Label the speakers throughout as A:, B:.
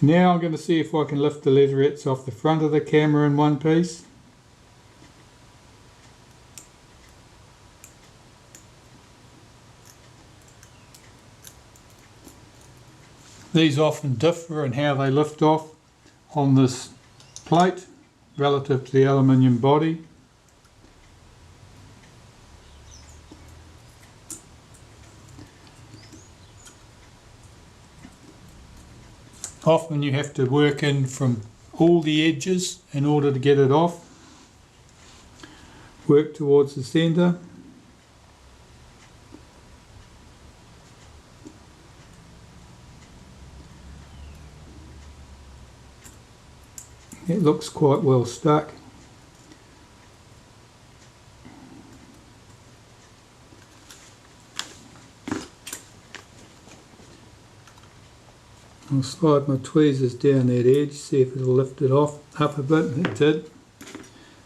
A: Now I'm going to see if I can lift the leatherettes off the front of the camera in one piece. These often differ in how they lift off on this plate relative to the aluminium body. Often you have to work in from all the edges in order to get it off. Work towards the centre. It looks quite well stuck. I'll slide my tweezers down that edge, see if it'll lift it off up a bit, and it did.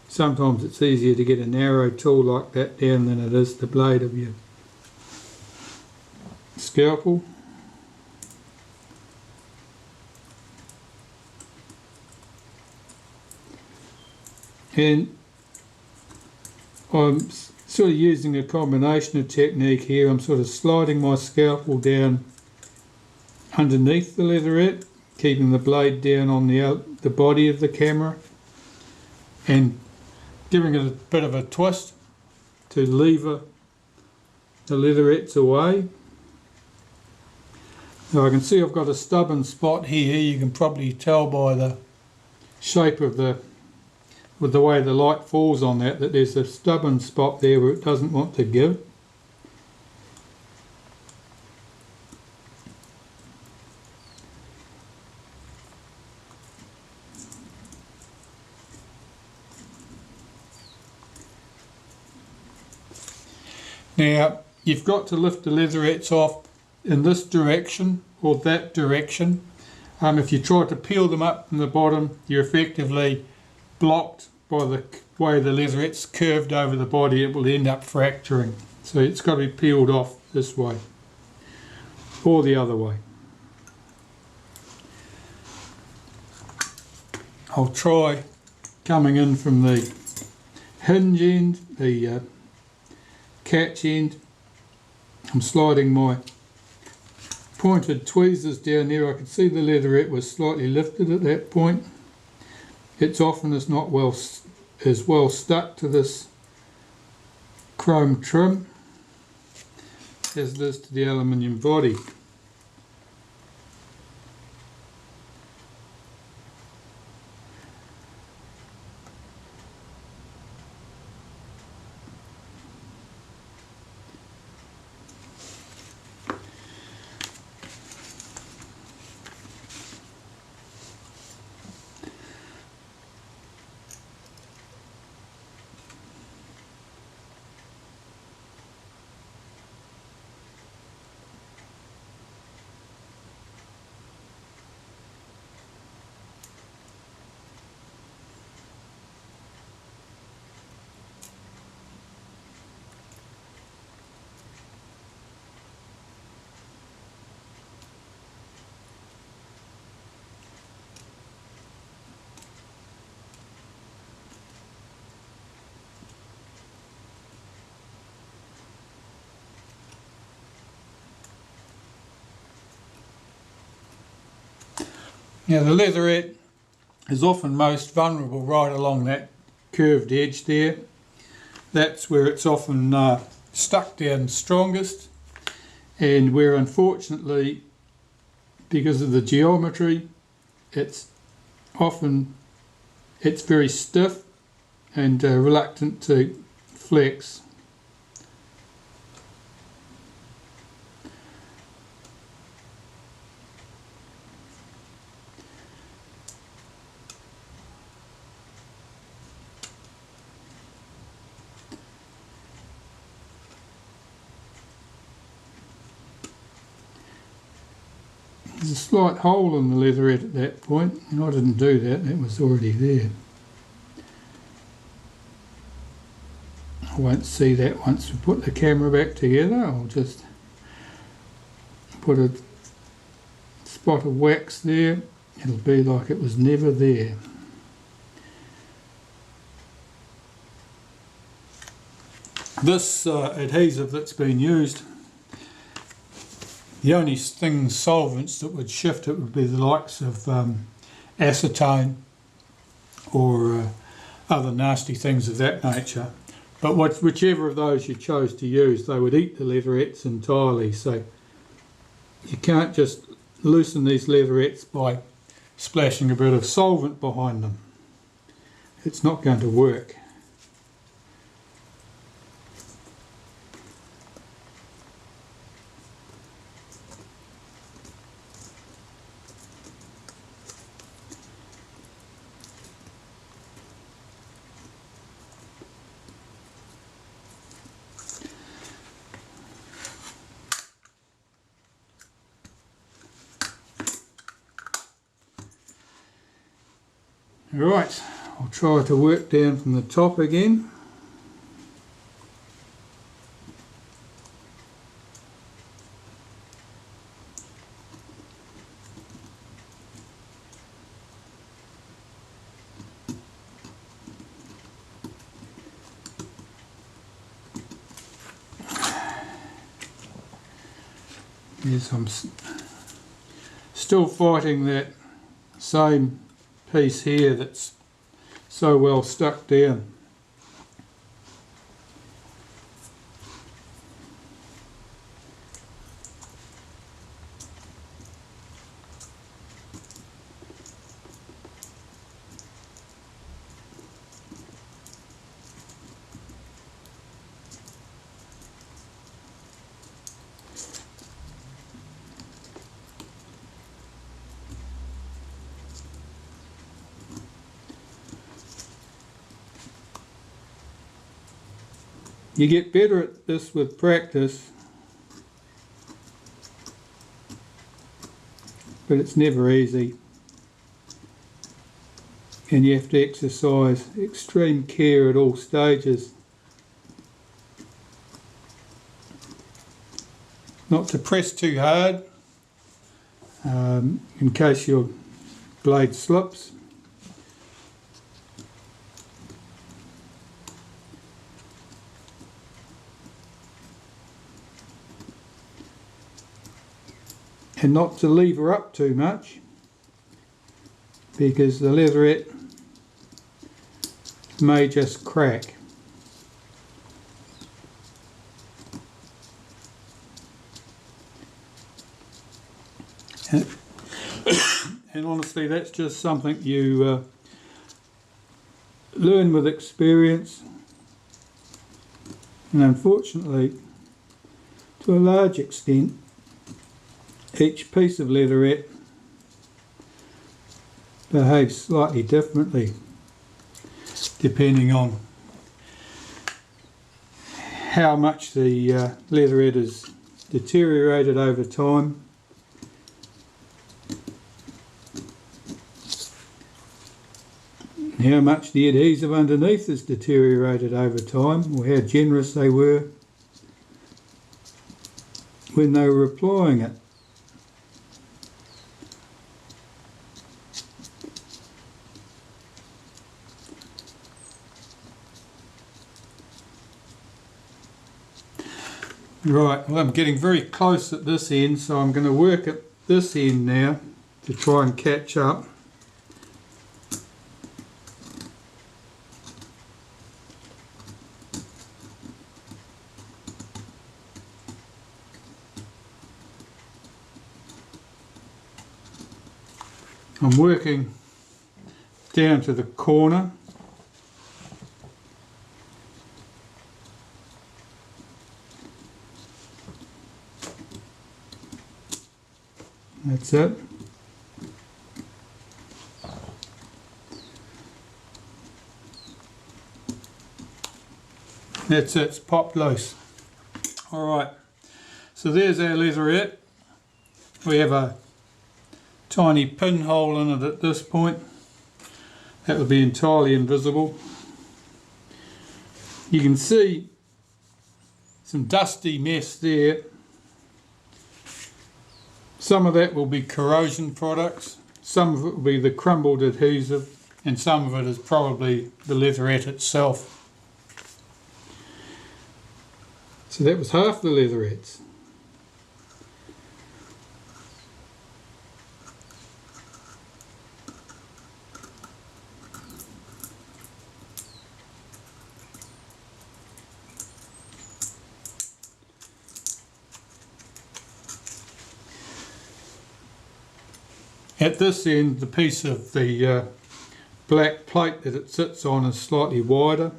A: Sometimes it's easier to get a narrow tool like that down than it is the blade of your scalpel. And I'm sort of using a combination of technique here. I'm sort of sliding my scalpel down underneath the leatherette, keeping the blade down on the body of the camera and giving it a bit of a twist to lever the leatherettes away. Now I can see I've got a stubborn spot here. You can probably tell by the shape of with the way the light falls on that there's a stubborn spot there where it doesn't want to give. Now you've got to lift the leatherettes off in this direction or that direction. If you try to peel them up from the bottom, you're effectively blocked by the way the leatherette's curved over the body. It will end up fracturing. So it's got to be peeled off this way or the other way. I'll try coming in from the hinge end, the catch end. I'm sliding my pointed tweezers down there. I could see the leatherette was slightly lifted at that point. It's often is not as well stuck to this chrome trim as it is to the aluminium body. Now the leatherette is often most vulnerable right along that curved edge there. That's where it's often stuck down strongest, and where unfortunately, because of the geometry, it's very stiff and reluctant to flex. There's a slight hole in the leatherette at that point, and I didn't do that, that was already there. I won't see that once we put the camera back together. I'll just put a spot of wax there it'll be like it was never there. This adhesive that's been used, the only solvents that would shift it would be the likes of acetone or other nasty things of that nature. But whichever of those you chose to use, they would eat the leatherettes entirely. So you can't just loosen these leatherettes by splashing a bit of solvent behind them. It's not going to work. Right, I'll try to work down from the top again. Yes, I'm still fighting that same piece here that's so well stuck down. You get better at this with practice, but it's never easy, and you have to exercise extreme care at all stages not to press too hard in case your blade slips. And not to lever up too much, because the leatherette may just crack. And honestly, that's just something you learn with experience, and unfortunately, to a large extent, each piece of leatherette behaves slightly differently depending on how much the leatherette is deteriorated over time, how much the adhesive underneath is deteriorated over time, or how generous they were when they were applying it. Right, well, I'm getting very close at this end, so I'm going to work at this end now to try and catch up. I'm working down to the corner. That's it. That's it, it's popped loose. Alright, so there's our leatherette. We have a tiny pinhole in it at this point. That will be entirely invisible. You can see some dusty mess there. Some of that will be corrosion products, some of it will be the crumbled adhesive and some of it is probably the leatherette itself. So that was half the leatherettes. At this end, the piece of the black plate that it sits on is slightly wider,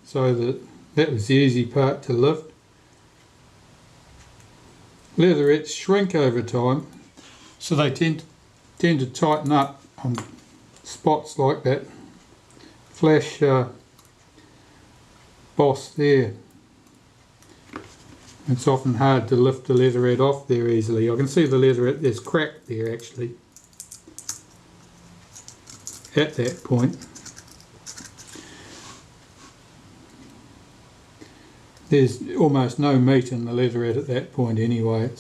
A: so that was the easy part to lift. Leatherettes shrink over time, so they tend to tighten up on spots like that flash boss there. It's often hard to lift the leatherette off there easily. I can see the leatherette, there's crack there actually at that point. There's almost no meat in the leatherette at that point anyway.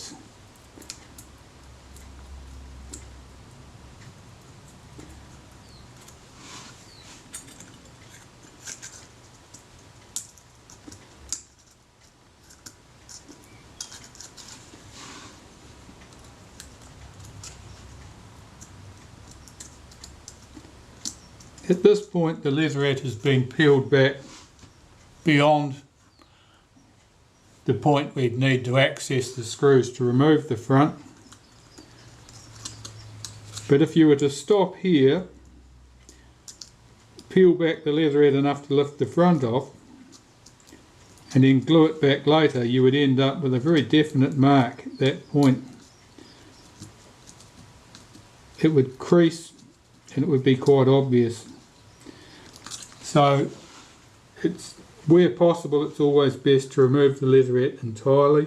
A: At this point the leatherette has been peeled back beyond the point we'd need to access the screws to remove the front. But if you were to stop here, peel back the leatherette enough to lift the front off and then glue it back later, you would end up with a very definite mark at that point. It would crease and it would be quite obvious. So it's, where possible, it's always best to remove the leatherette entirely.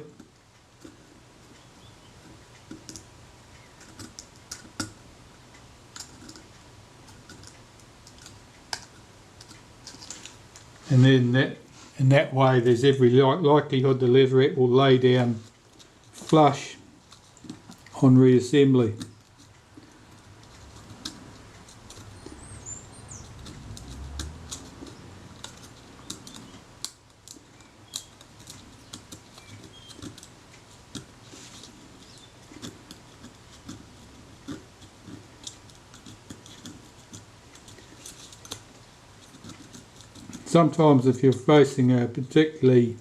A: And then in that way there's every likelihood the leatherette will lay down flush on reassembly. Sometimes if you're facing a particularly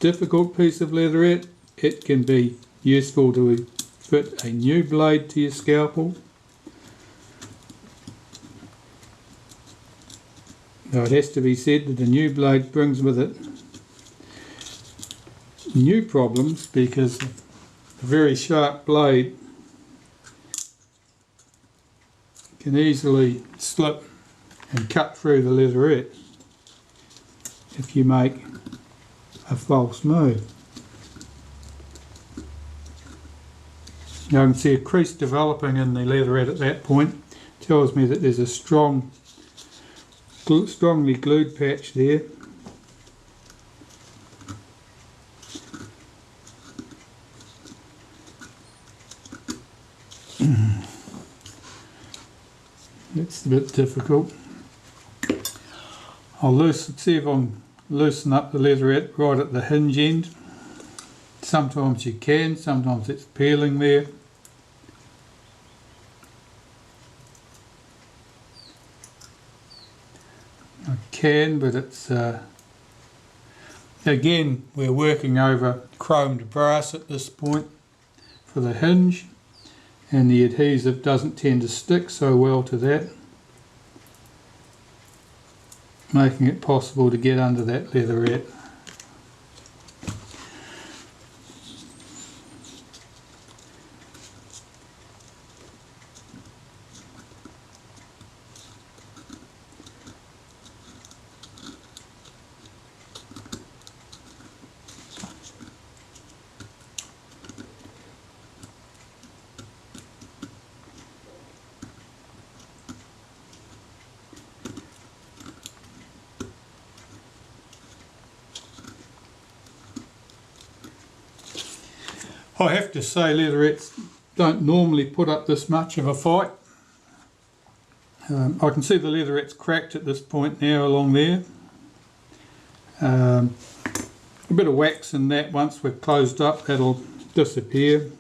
A: difficult piece of leatherette, it can be useful to fit a new blade to your scalpel. Now it has to be said that a new blade brings with it new problems, because a very sharp blade can easily slip and cut through the leatherette if you make a false move. Now I can see a crease developing in the leatherette at that point. Tells me that there's a strongly glued patch there. It's a bit difficult. I'll see if I can loosen up the leatherette right at the hinge end. Sometimes you can, sometimes it's peeling there. I can, but it's again, we're working over chromed brass at this point for the hinge, and the adhesive doesn't tend to stick so well to that, making it possible to get under that leatherette. I have to say, leatherettes don't normally put up this much of a fight. I can see the leatherette's cracked at this point now along there. A bit of wax in that, once we're closed up, that'll disappear.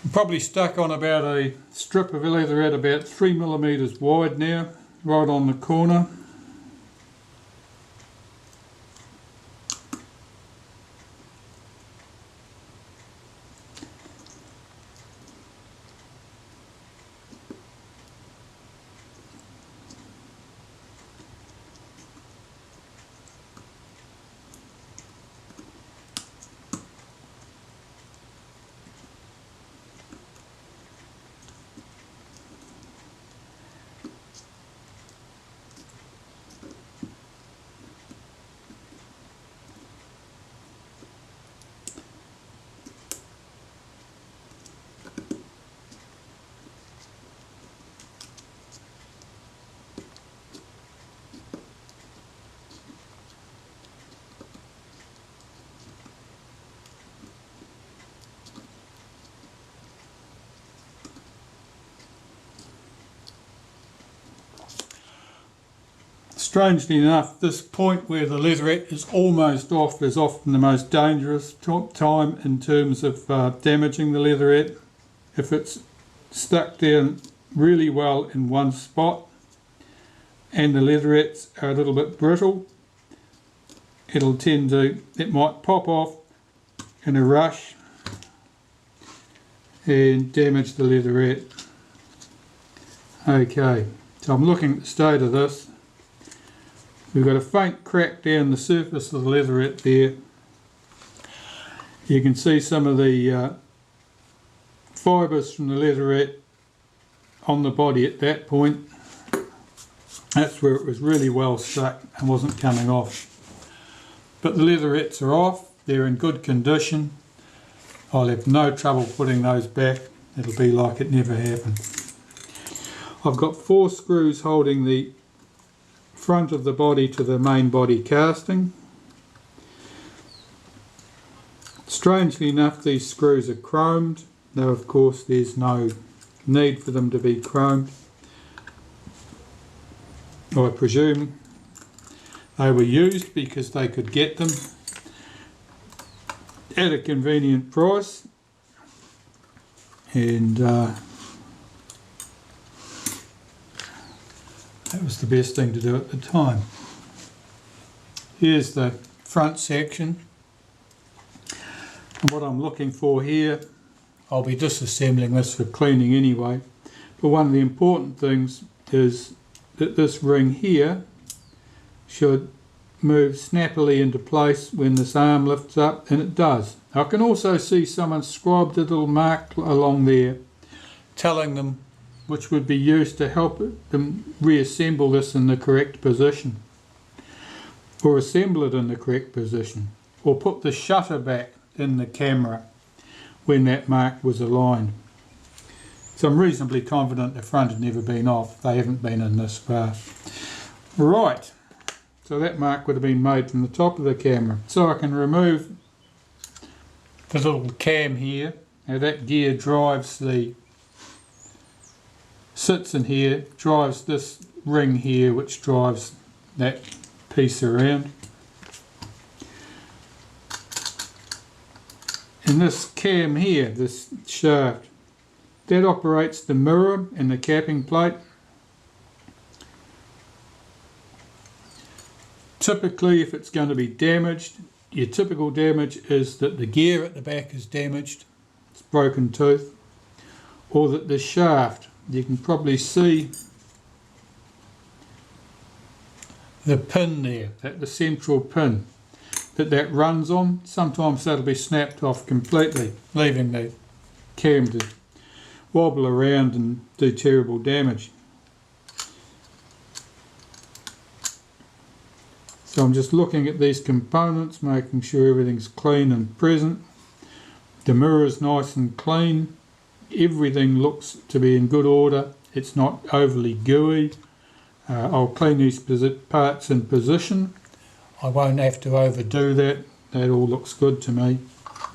A: I'm probably stuck on about a strip of leatherette about 3mm wide now, right on the corner. Strangely enough, this point where the leatherette is almost off is often the most dangerous time in terms of damaging the leatherette. If it's stuck down really well in one spot and the leatherettes are a little bit brittle, it might pop off in a rush and damage the leatherette. Okay, so I'm looking at the state of this. We've got a faint crack down the surface of the leatherette there. You can see some of the fibres from the leatherette on the body at that point. That's where it was really well stuck and wasn't coming off. But the leatherettes are off, they're in good condition. I'll have no trouble putting those back. It'll be like it never happened. I've got 4 screws holding the front of the body to the main body casting. Strangely enough, these screws are chromed, though of course there's no need for them to be chromed. I presume they were used because they could get them at a convenient price, and that was the best thing to do at the time. Here's the front section. And what I'm looking for here, I'll be disassembling this for cleaning anyway, but one of the important things is that this ring here should move snappily into place when this arm lifts up, and it does. I can also see someone scribed a little mark along there telling them which would be used to help them reassemble this in the correct position, or assemble it in the correct position, or put the shutter back in the camera when that mark was aligned. So I'm reasonably confident the front had never been off. They haven't been in this far. Right, so that mark would have been made from the top of the camera. So I can remove the little cam here. Now that gear drives sits in here, drives this ring here, which drives that piece around. And this cam here, this shaft, that operates the mirror and the capping plate. Typically, if it's going to be damaged, your typical damage is that the gear at the back is damaged, it's broken tooth, or that the shaft, you can probably see the pin there, the central pin that runs on. Sometimes that'll be snapped off completely, leaving the cam to wobble around and do terrible damage. So I'm just looking at these components, making sure everything's clean and present. The mirror is nice and clean. Everything looks to be in good order. It's not overly gooey. I'll clean these parts in position. I won't have to overdo that. That all looks good to me.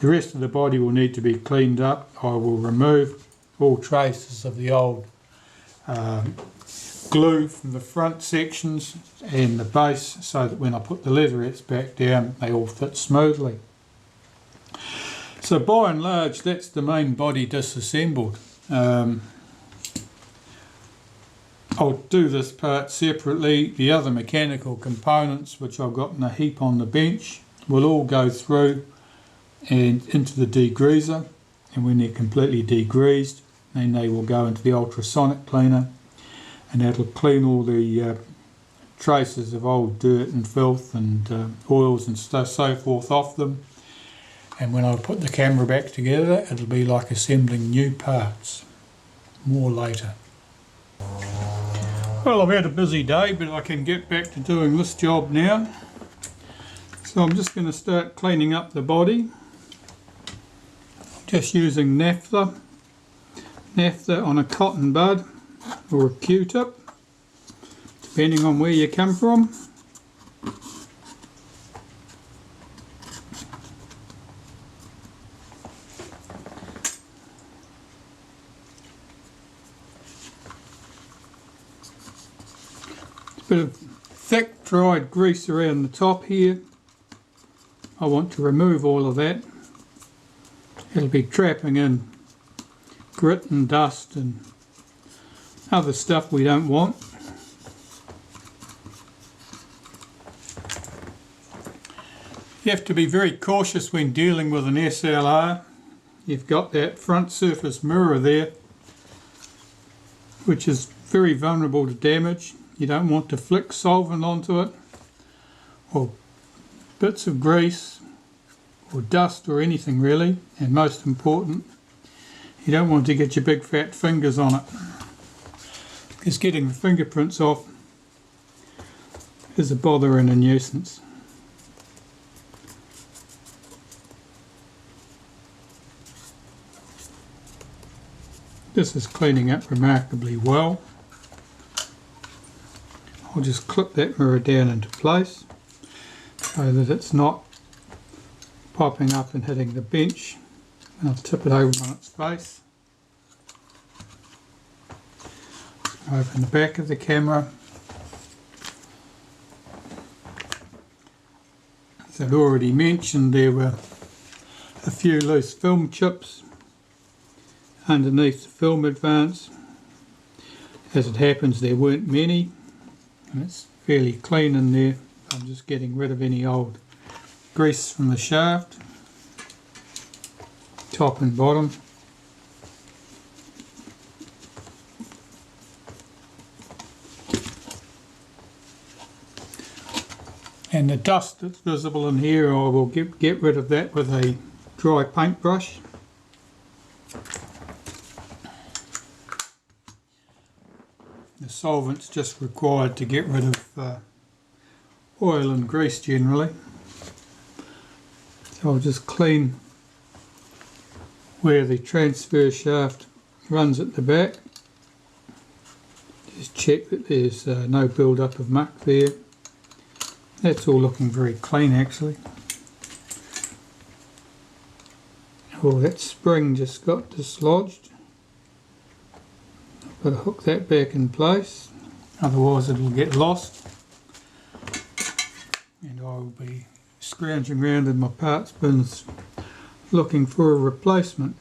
A: The rest of the body will need to be cleaned up. I will remove all traces of the old glue from the front sections and the base, so that when I put the leatherettes back down they all fit smoothly. So by and large that's the main body disassembled. I'll do this part separately. The other mechanical components which I've got in a heap on the bench will all go through and into the degreaser, and when they're completely degreased then they will go into the ultrasonic cleaner, and that'll clean all the traces of old dirt and filth and oils and stuff, so forth off them. And when I put the camera back together, it'll be like assembling new parts. More later. Well, I've had a busy day, but I can get back to doing this job now. So I'm just going to start cleaning up the body. Just using naphtha on a cotton bud or a Q-tip, depending on where you come from. A bit of thick dried grease around the top here. I want to remove all of that. It'll be trapping in grit and dust and other stuff we don't want. You have to be very cautious when dealing with an SLR. You've got that front surface mirror there, which is very vulnerable to damage. You don't want to flick solvent onto it, or bits of grease, or dust, or anything really. And most important, you don't want to get your big fat fingers on it, because getting the fingerprints off is a bother and a nuisance. This is cleaning up remarkably well. I'll just clip that mirror down into place so that it's not popping up and hitting the bench, and I'll tip it over on its face. Open the back of the camera. As I'd already mentioned, there were a few loose film chips underneath the film advance. As it happens, there weren't many, and it's fairly clean in there. I'm just getting rid of any old grease from the shaft, top and bottom. And the dust that's visible in here, I will get rid of that with a dry paintbrush. The solvent's just required to get rid of oil and grease generally. So I'll just clean where the transfer shaft runs at the back. Just check that there's no build-up of muck there. That's all looking very clean actually. Oh, that spring just got dislodged. I've got to hook that back in place, otherwise it'll get lost. And I will be scrounging around in my parts bins looking for a replacement.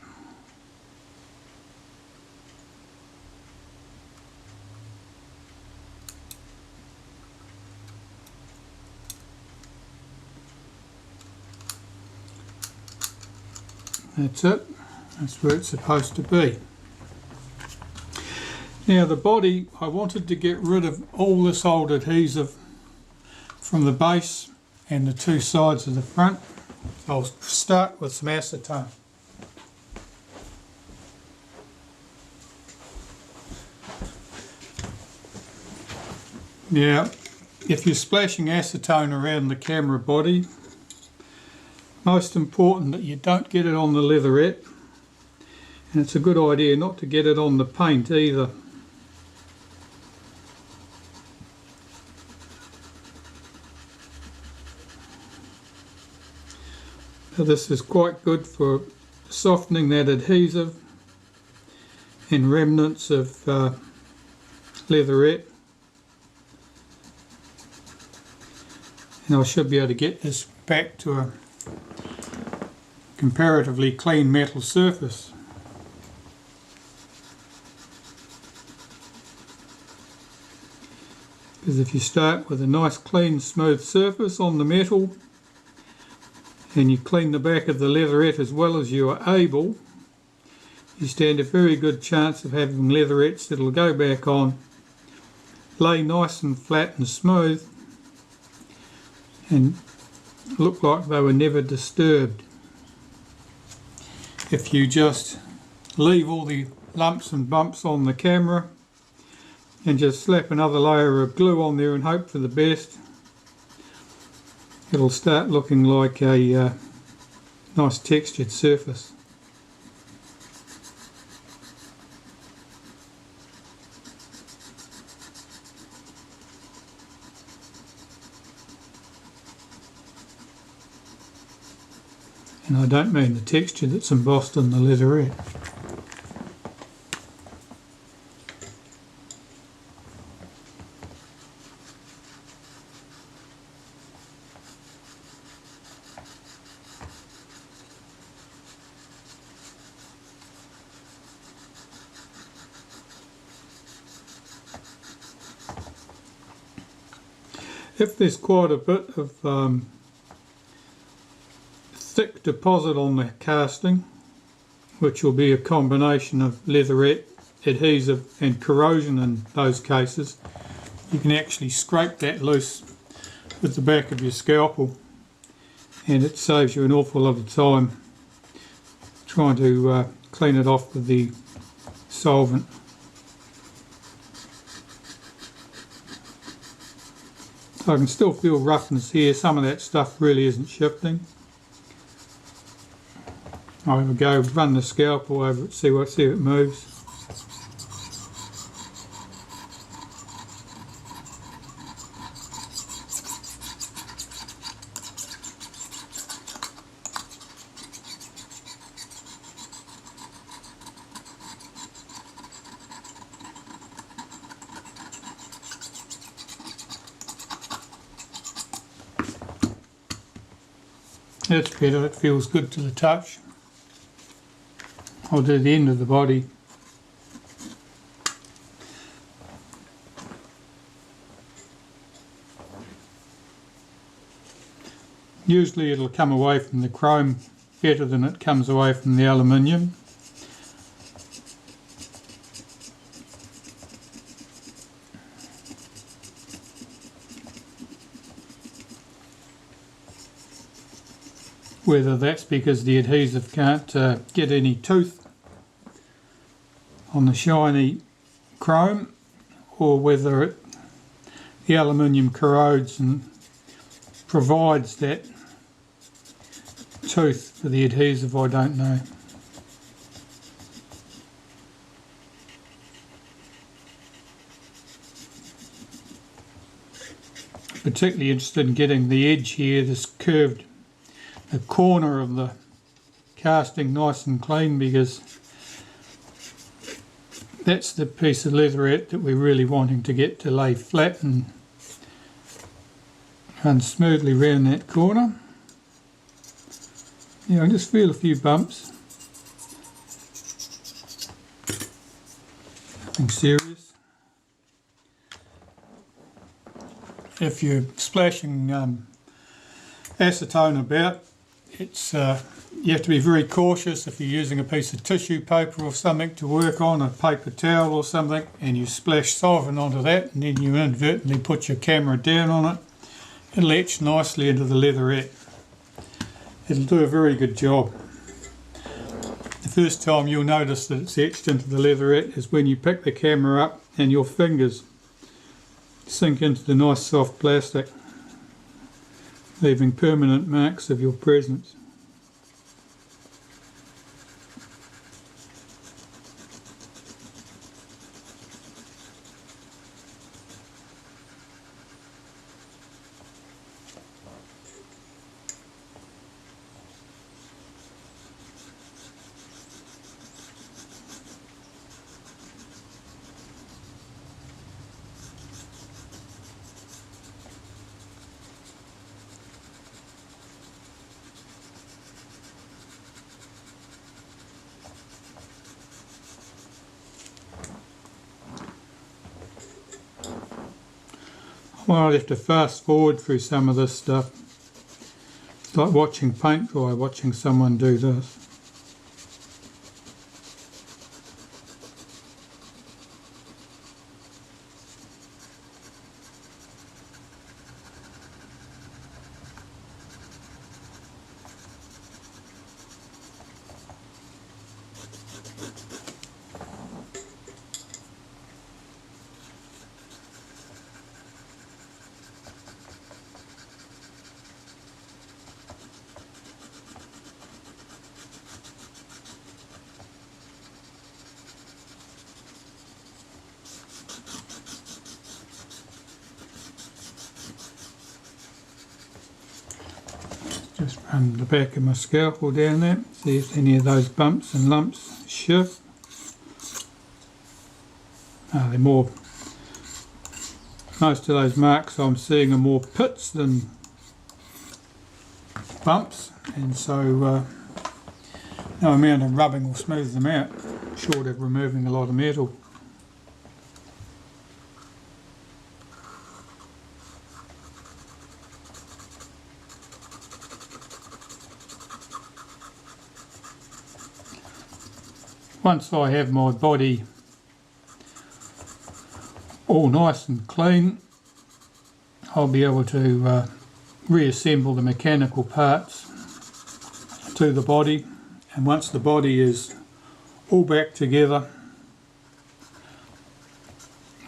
A: That's it. That's where it's supposed to be. Now the body, I wanted to get rid of all this old adhesive from the base and the two sides of the front. So I'll start with some acetone. Now, if you're splashing acetone around the camera body, most important that you don't get it on the leatherette, and it's a good idea not to get it on the paint either. So this is quite good for softening that adhesive and remnants of leatherette. And I should be able to get this back to a comparatively clean metal surface. Because if you start with a nice clean smooth surface on the metal and you clean the back of the leatherette as well as you are able, you stand a very good chance of having leatherettes that will go back on, lay nice and flat and smooth, and look like they were never disturbed. If you just leave all the lumps and bumps on the camera and just slap another layer of glue on there and hope for the best, it'll start looking like a nice textured surface. And I don't mean the texture that's embossed in the leatherette. If there's quite a bit of thick deposit on the casting, which will be a combination of leatherette, adhesive and corrosion in those cases, you can actually scrape that loose with the back of your scalpel, and it saves you an awful lot of time trying to clean it off with the solvent. So I can still feel roughness here. Some of that stuff really isn't shifting. I'll have a go, run the scalpel over it, see if it moves. That's better, it feels good to the touch. I'll do the end of the body. Usually it'll come away from the chrome better than it comes away from the aluminium. Whether that's because the adhesive can't get any tooth on the shiny chrome, or whether the aluminium corrodes and provides that tooth for the adhesive, I don't know. Particularly interested in getting the edge here, this curved, the corner of the casting nice and clean, because that's the piece of leatherette that we're really wanting to get to lay flat and run smoothly round that corner. Yeah, I just feel a few bumps. Nothing serious. If you're splashing acetone about, it's you have to be very cautious if you're using a piece of tissue paper or something to work on, a paper towel or something, and you splash solvent onto that and then you inadvertently put your camera down on it. It'll etch nicely into the leatherette. It'll do a very good job. The first time you'll notice that it's etched into the leatherette is when you pick the camera up and your fingers sink into the nice soft plastic, leaving permanent marks of your presence. Well, I'd have to fast forward through some of this stuff. It's like watching paint dry, watching someone do this. Just run the back of my scalpel down there, see if any of those bumps and lumps shift. They're more, most of those marks I'm seeing are more pits than bumps, and so no amount of rubbing will smooth them out, short of removing a lot of metal. Once I have my body all nice and clean, I'll be able to reassemble the mechanical parts to the body, and once the body is all back together,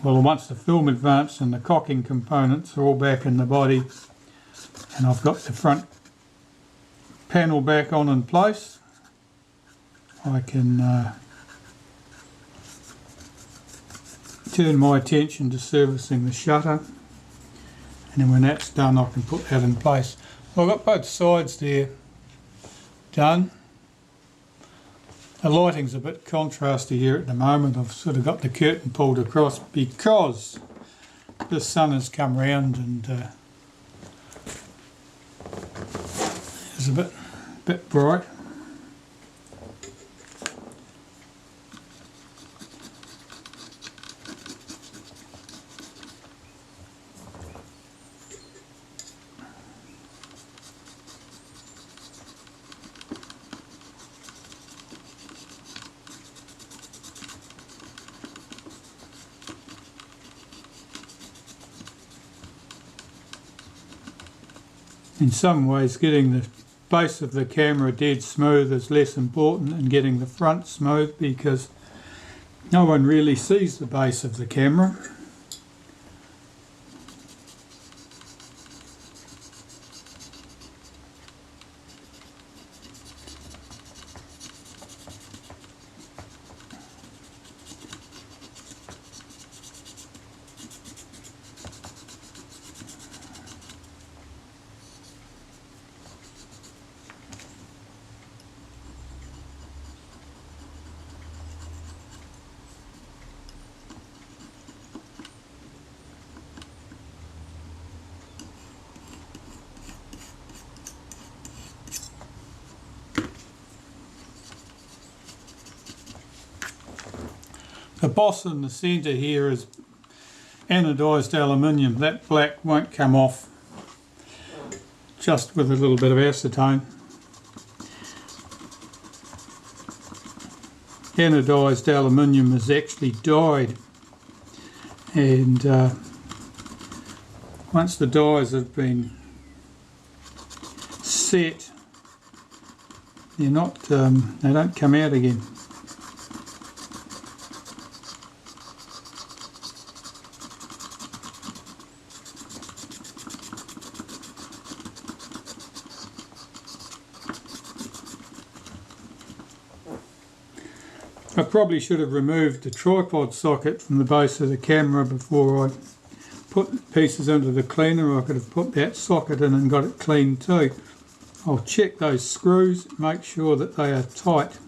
A: well, once the film advance and the cocking components are all back in the body and I've got the front panel back on in place, I can turn my attention to servicing the shutter, and then when that's done I can put that in place. I've got both sides there done. The lighting's a bit contrasty here at the moment. I've sort of got the curtain pulled across because the sun has come round and it's a bit bright. In some ways, getting the base of the camera dead smooth is less important than getting the front smooth, because no one really sees the base of the camera. The boss in the centre here is anodised aluminium. That black won't come off just with a little bit of acetone. Anodised aluminium is actually dyed, and once the dyes have been set, they're not, they don't come out again. I probably should have removed the tripod socket from the base of the camera before I put pieces into the cleaner. I could have put that socket in and got it cleaned too. I'll check those screws, make sure that they are tight.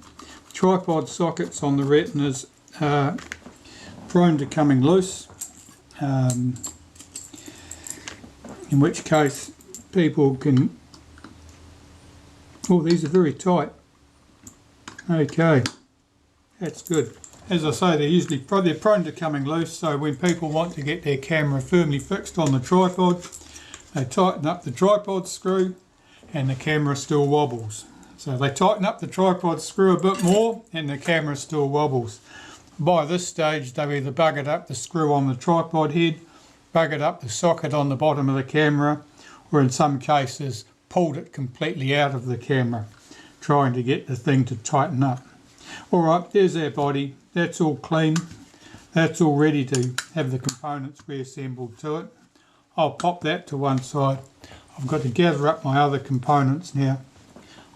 A: Tripod sockets on the Retinas are prone to coming loose, in which case people can... Oh, these are very tight. Okay. That's good. As I say, they're prone to coming loose, so when people want to get their camera firmly fixed on the tripod, they tighten up the tripod screw and the camera still wobbles. So they tighten up the tripod screw a bit more and the camera still wobbles. By this stage, they've either buggered up the screw on the tripod head, buggered up the socket on the bottom of the camera, or in some cases pulled it completely out of the camera, trying to get the thing to tighten up. Alright, there's our body. That's all clean. That's all ready to have the components reassembled to it. I'll pop that to one side. I've got to gather up my other components now.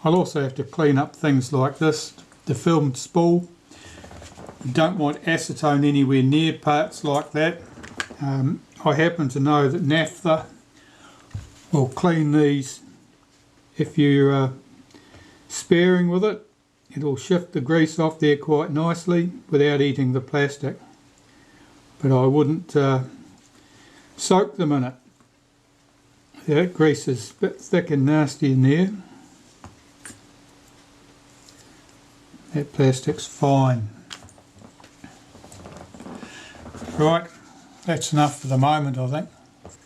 A: I'll also have to clean up things like this, the film spool. You don't want acetone anywhere near parts like that. I happen to know that naphtha will clean these if you're sparing with it. It'll shift the grease off there quite nicely without eating the plastic. But I wouldn't soak them in it. That grease is a bit thick and nasty in there. That plastic's fine. Right, that's enough for the moment, I think.